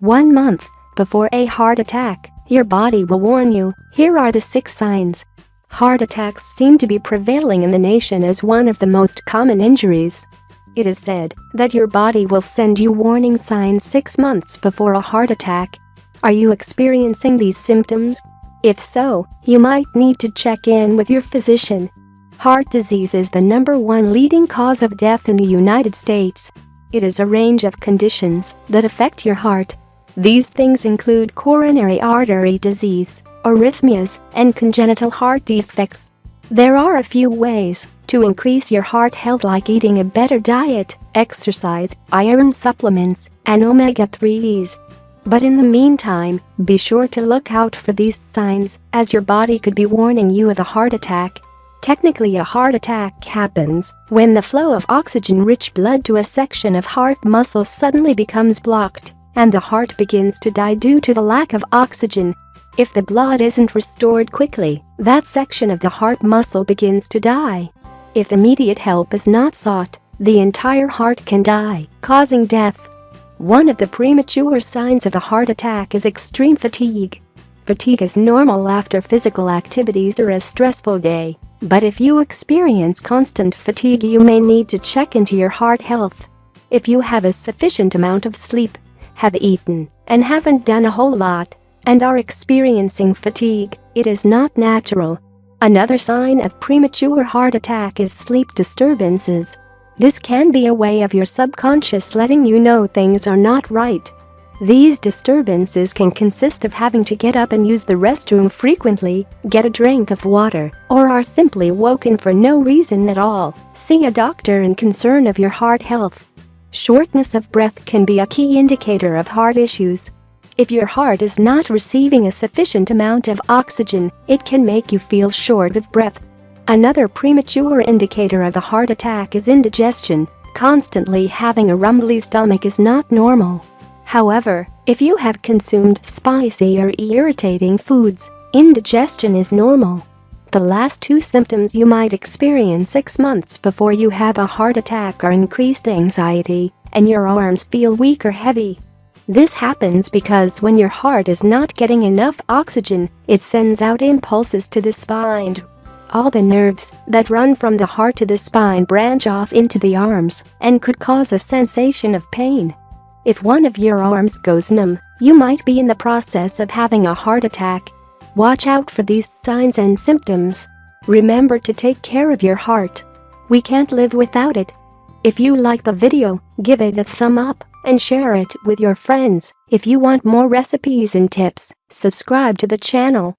1 month before a heart attack, your body will warn you. Here are the 6 signs. Heart attacks seem to be prevailing in the nation as one of the most common injuries. It is said that your body will send you warning signs 6 months before a heart attack. Are you experiencing these symptoms? If so, you might need to check in with your physician. Heart disease is the #1 leading cause of death in the United States. It is a range of conditions that affect your heart. These things include coronary artery disease, arrhythmias, and congenital heart defects. There are a few ways to increase your heart health, like eating a better diet, exercise, iron supplements, and omega-3s. But in the meantime, be sure to look out for these signs, as your body could be warning you of a heart attack. Technically, a heart attack happens when the flow of oxygen-rich blood to a section of heart muscle suddenly becomes blocked, and the heart begins to die due to the lack of oxygen. If the blood isn't restored quickly, that section of the heart muscle begins to die. If immediate help is not sought, the entire heart can die, causing death. One of the premature signs of a heart attack is extreme fatigue. Fatigue is normal after physical activities or a stressful day, but if you experience constant fatigue, you may need to check into your heart health. If you have a sufficient amount of sleep, have eaten, and haven't done a whole lot, and are experiencing fatigue, it is not natural. Another sign of premature heart attack is sleep disturbances. This can be a way of your subconscious letting you know things are not right. These disturbances can consist of having to get up and use the restroom frequently, get a drink of water, or are simply woken for no reason at all. See a doctor in concern of your heart health. Shortness of breath can be a key indicator of heart issues. If your heart is not receiving a sufficient amount of oxygen, it can make you feel short of breath. Another premature indicator of a heart attack is indigestion. Constantly having a rumbly stomach is not normal. However, if you have consumed spicy or irritating foods, indigestion is normal. The last 2 symptoms you might experience 6 months before you have a heart attack are increased anxiety, and your arms feel weak or heavy. This happens because when your heart is not getting enough oxygen, it sends out impulses to the spine. All the nerves that run from the heart to the spine branch off into the arms and could cause a sensation of pain. If one of your arms goes numb, you might be in the process of having a heart attack. Watch out for these signs and symptoms. Remember to take care of your heart. We can't live without it. If you like the video, give it a thumb up and share it with your friends. If you want more recipes and tips, subscribe to the channel.